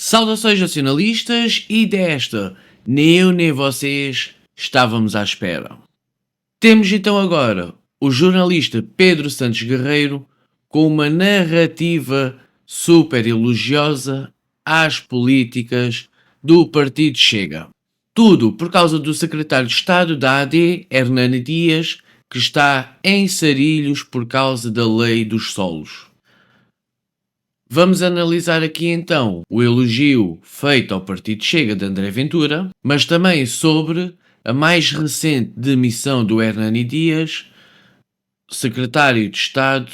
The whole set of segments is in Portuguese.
Saudações nacionalistas e desta, nem eu nem vocês estávamos à espera. Temos então agora o jornalista Pedro Santos Guerreiro com uma narrativa super elogiosa às políticas do Partido Chega. Tudo por causa do secretário de Estado da AD, Hernani Dias, que está em sarilhos por causa da lei dos solos. Vamos analisar aqui então o elogio feito ao Partido Chega de André Ventura, mas também sobre a mais recente demissão do Hernani Dias, secretário de Estado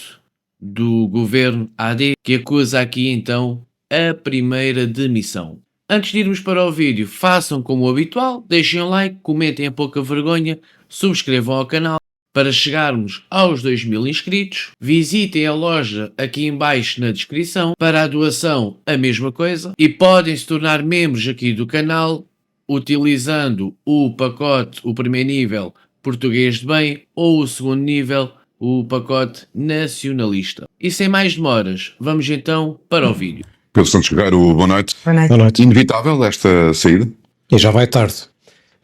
do governo AD, que acusa aqui então a primeira demissão. Antes de irmos para o vídeo, façam como o habitual, deixem um like, comentem a pouca vergonha, subscrevam ao canal. Para chegarmos aos 2000 inscritos, visitem a loja aqui em baixo na descrição. Para a doação, a mesma coisa. E podem se tornar membros aqui do canal, utilizando o pacote, o primeiro nível, português de bem, ou o segundo nível, o pacote nacionalista. E sem mais demoras, vamos então para o vídeo. Pedro Santos Guerreiro, boa noite. Boa noite. Inevitável esta saída? E já vai tarde.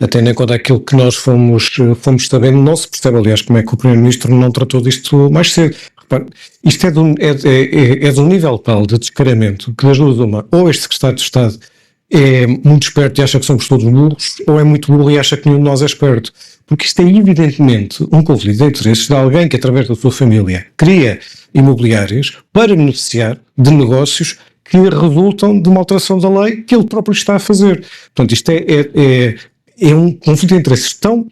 Tendo em conta aquilo que nós fomos sabendo, não se percebe, aliás, como é que o Primeiro-Ministro não tratou disto mais cedo. Repare, isto é de um nível tal de descaramento que das duas uma, ou este Secretário de Estado é muito esperto e acha que somos todos burros, ou é muito burro e acha que nenhum de nós é esperto. Porque isto é evidentemente um conflito de interesses de alguém que, através da sua família, cria imobiliárias para beneficiar de negócios que resultam de uma alteração da lei que ele próprio está a fazer. Portanto, isto é um conflito de interesses tão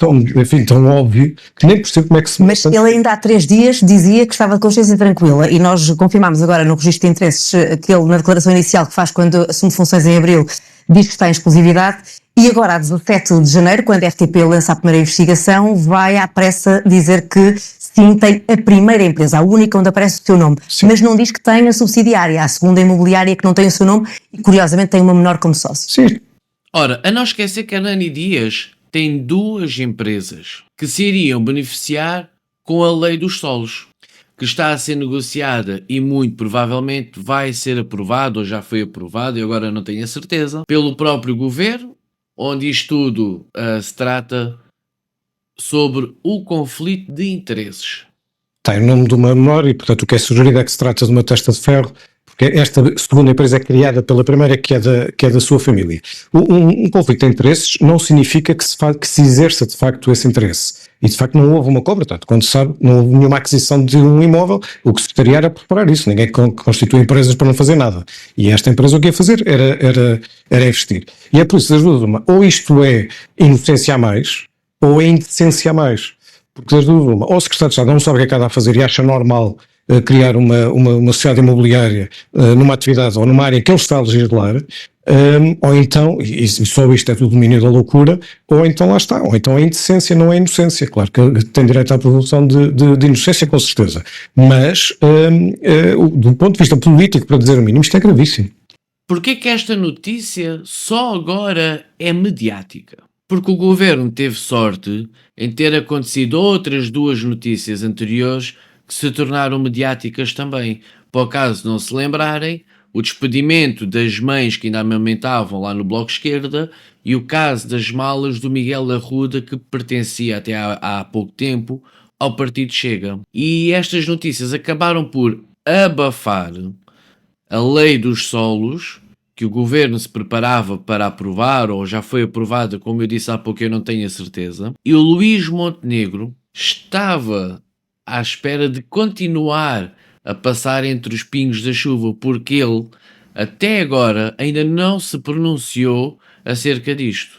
óbvio que nem percebo como é que se... Mas ele ainda há 3 dias dizia que estava de consciência tranquila e nós confirmámos agora no registro de interesses que ele, na declaração inicial que faz quando assume funções em abril, diz que está em exclusividade e agora, a 17 de janeiro, quando a RTP lança a primeira investigação, vai à pressa dizer que sim, tem a primeira empresa, a única onde aparece o seu nome, sim, mas não diz que tem a subsidiária, a segunda imobiliária que não tem o seu nome e curiosamente tem uma menor como sócio. Sim. Ora, a não esquecer que a Hernani Dias tem 2 empresas que se iriam beneficiar com a lei dos solos, que está a ser negociada e muito provavelmente vai ser aprovado, ou já foi aprovado, e agora não tenho a certeza, pelo próprio governo, onde isto tudo se trata sobre o conflito de interesses. Tem o nome de uma menor e, portanto, o que é sugerido é que se trata de uma testa de ferro, porque esta segunda empresa é criada pela primeira, que é da sua família. Um conflito de interesses não significa que se exerça de facto esse interesse. E de facto não houve uma compra, portanto, quando se sabe, não houve nenhuma aquisição de um imóvel, o que se estaria era preparar isso. Ninguém constitui empresas para não fazer nada. E esta empresa o que ia fazer era investir. E é por isso, das duas uma, ou isto é inocência a mais, ou é indecência a mais. Porque das duas uma, ou o Secretário de Estado não sabe o que é que há a fazer e acha normal criar uma sociedade imobiliária numa atividade ou numa área em que ele está a legislar, ou então, e só isto é do domínio da loucura, ou então lá está, ou então é indecência, não é inocência. Claro que tem direito à presunção de inocência, com certeza, mas do ponto de vista político, para dizer o mínimo, isto é gravíssimo. Porquê que esta notícia só agora é mediática? Porque o governo teve sorte em ter acontecido outras 2 notícias anteriores que se tornaram mediáticas também. Por acaso não se lembrarem, o despedimento das mães que ainda amamentavam lá no Bloco Esquerda e o caso das malas do Miguel Arruda, que pertencia até há pouco tempo ao Partido Chega. E estas notícias acabaram por abafar a lei dos solos, que o governo se preparava para aprovar, ou já foi aprovada, como eu disse há pouco, eu não tenho a certeza. E o Luís Montenegro estava à espera de continuar a passar entre os pingos da chuva, porque ele, até agora, ainda não se pronunciou acerca disto.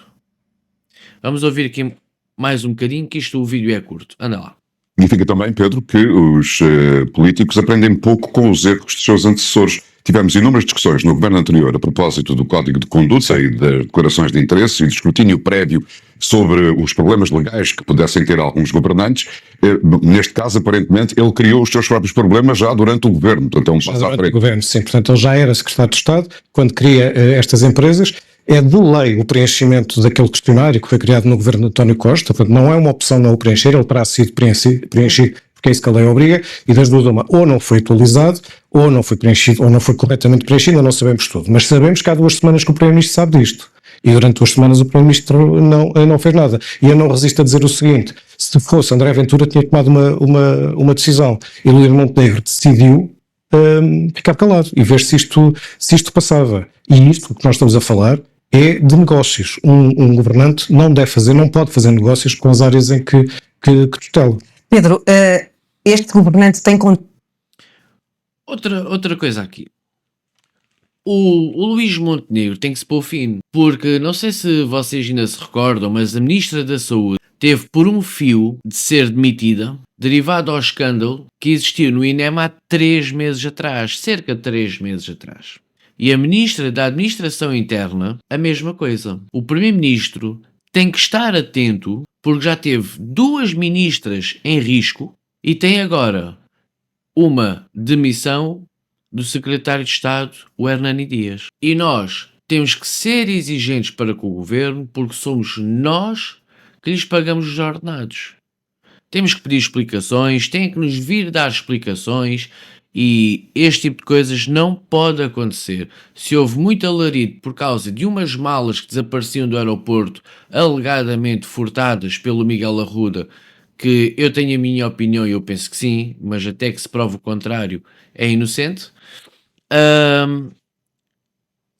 Vamos ouvir aqui mais um bocadinho, que o vídeo é curto. Anda lá. Significa também, Pedro, que os políticos aprendem pouco com os erros dos seus antecessores. Tivemos inúmeras discussões no governo anterior a propósito do Código de Conduta e das declarações de interesse e de escrutínio prévio sobre os problemas legais que pudessem ter alguns governantes. Neste caso, aparentemente, ele criou os seus próprios problemas já durante o governo. Portanto, é um passo à frente. O governo, sim. Portanto, ele já era secretário de Estado quando cria estas empresas. É de lei o preenchimento daquele questionário que foi criado no governo de António Costa. Portanto, não é uma opção não o preencher, ele terá sido preenchido porque é isso que a lei obriga, e das duas uma, ou não foi atualizado, ou não foi preenchido, ou não foi corretamente preenchido, ainda não sabemos tudo. Mas sabemos que há 2 semanas que o Primeiro-Ministro sabe disto. E durante 2 semanas o Primeiro-Ministro não fez nada. E eu não resisto a dizer o seguinte: se fosse André Ventura, tinha tomado uma decisão. E Luís Montenegro decidiu ficar calado e ver se isto passava. E isto que nós estamos a falar é de negócios. Um governante não pode fazer negócios com as áreas em que tutela. Pedro, este governante tem Outra coisa aqui. O Luís Montenegro tem que se pôr fino, porque não sei se vocês ainda se recordam, mas a Ministra da Saúde teve por um fio de ser demitida, derivado ao escândalo que existiu no INEM há 3 meses atrás, cerca de 3 meses atrás. E a Ministra da Administração Interna, a mesma coisa. O Primeiro-Ministro tem que estar atento, porque já teve 2 ministras em risco e tem agora uma demissão do Secretário de Estado, o Hernani Dias. E nós temos que ser exigentes para com o Governo, porque somos nós que lhes pagamos os ordenados. Temos que pedir explicações, têm que nos vir dar explicações, e este tipo de coisas não pode acontecer. Se houve muito alarido por causa de umas malas que desapareciam do aeroporto, alegadamente furtadas pelo Miguel Arruda, que eu tenho a minha opinião e eu penso que sim, mas até que se prove o contrário é inocente.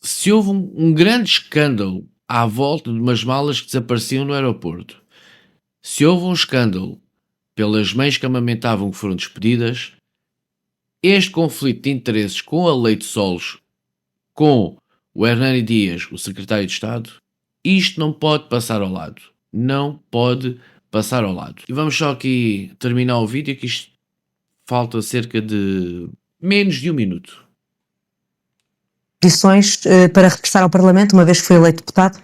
Se houve um grande escândalo à volta de umas malas que desapareciam no aeroporto, se houve um escândalo pelas mães que amamentavam que foram despedidas, este conflito de interesses com a Leite Solos, com o Hernani Dias, o Secretário de Estado, isto não pode passar ao lado. Não pode passar ao lado. E vamos só aqui terminar o vídeo, que isto falta cerca de menos de 1 minuto. condições para regressar ao Parlamento, uma vez que foi eleito deputado?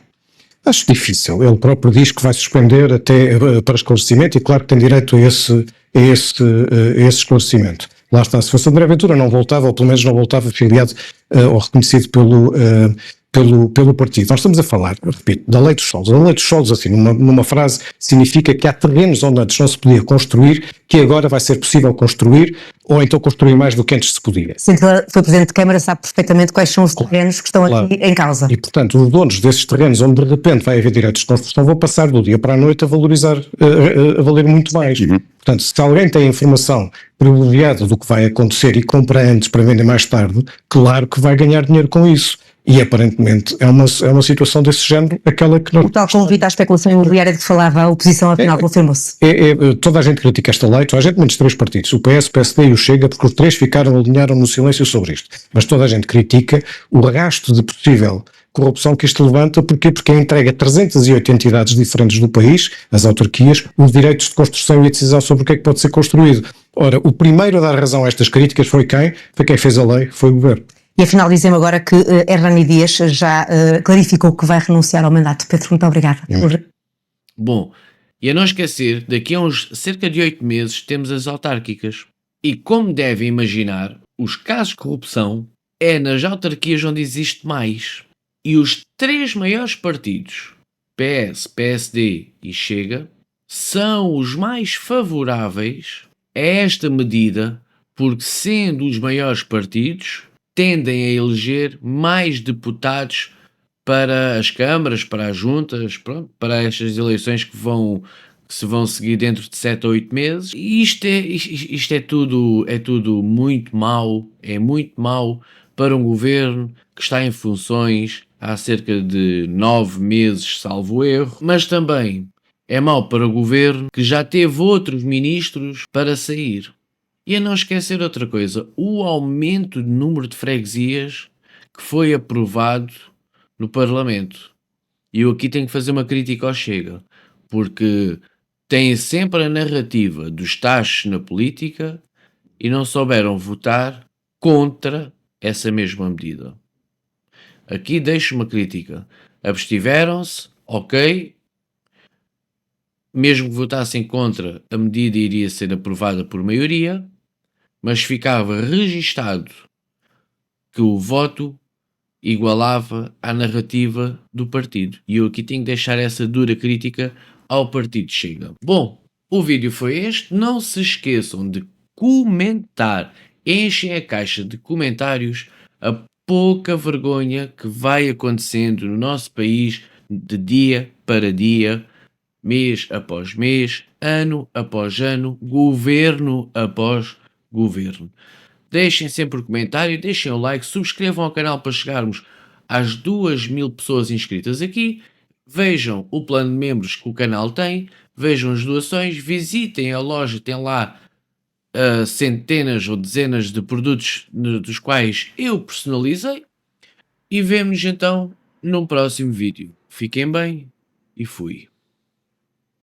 Acho difícil. Ele próprio diz que vai suspender até para esclarecimento, e claro que tem direito a esse esclarecimento. Lá está, se fosse André Ventura não voltava, ou pelo menos não voltava afiliado ou reconhecido pelo partido. Nós estamos a falar, repito, da Lei dos Solos. A Lei dos Solos, assim, numa frase, significa que há terrenos onde antes não se podia construir, que agora vai ser possível construir, ou então construir mais do que antes se podia. Sendo que ele foi Presidente de Câmara, sabe perfeitamente quais são os terrenos que estão aqui em causa. E, portanto, os donos desses terrenos, onde de repente vai haver direitos de construção, vão passar do dia para a noite a valorizar, a valer muito mais. Portanto, se alguém tem informação privilegiada do que vai acontecer e compra antes para vender mais tarde, claro que vai ganhar dinheiro com isso. E aparentemente é uma situação desse género, aquela que não... O tal convite à especulação imobiliária de que falava a oposição, afinal, confirmou-se. Toda a gente critica esta lei, toda a gente menos 3 partidos, o PS, o PSD e o Chega, porque os 3 alinharam no silêncio sobre isto. Mas toda a gente critica o rasto de possível corrupção que isto levanta. Porquê? Porque entrega a 308 entidades diferentes do país, as autarquias, os direitos de construção e de decisão sobre o que é que pode ser construído. Ora, o primeiro a dar razão a estas críticas foi quem? Foi quem fez a lei, foi o Governo. E afinal dizem-me agora que Hernani Dias já clarificou que vai renunciar ao mandato. Pedro, muito obrigada. Bom, e a não esquecer, daqui a uns cerca de 8 meses temos as autárquicas. E como devem imaginar, os casos de corrupção é nas autarquias onde existe mais. E os 3 maiores partidos, PS, PSD e Chega, são os mais favoráveis a esta medida, porque sendo os maiores partidos, tendem a eleger mais deputados para as câmaras, para as juntas, pronto, para estas eleições que se vão seguir dentro de 7 ou 8 meses. E isto é tudo muito mau, é muito mau para um governo que está em funções há cerca de 9 meses, salvo erro, mas também é mau para o governo que já teve outros ministros para sair. E a não esquecer outra coisa, o aumento de número de freguesias que foi aprovado no Parlamento. E eu aqui tenho que fazer uma crítica ao Chega, porque têm sempre a narrativa dos tachos na política e não souberam votar contra essa mesma medida. Aqui deixo uma crítica. Abstiveram-se, ok. Mesmo que votassem contra, a medida iria ser aprovada por maioria, mas ficava registado que o voto igualava à narrativa do partido. E eu aqui tenho que deixar essa dura crítica ao partido Chega. Bom, O vídeo foi este. Não se esqueçam de comentar. Enchem a caixa de comentários a pouca vergonha que vai acontecendo no nosso país de dia para dia, mês após mês, ano após ano, governo após governo. Deixem sempre o comentário, deixem o like, subscrevam ao canal para chegarmos às 2000 pessoas inscritas aqui. Vejam o plano de membros que o canal tem, vejam as doações, visitem a loja, tem lá centenas ou dezenas de produtos dos quais eu personalizei. E vemo-nos então num próximo vídeo. Fiquem bem e fui.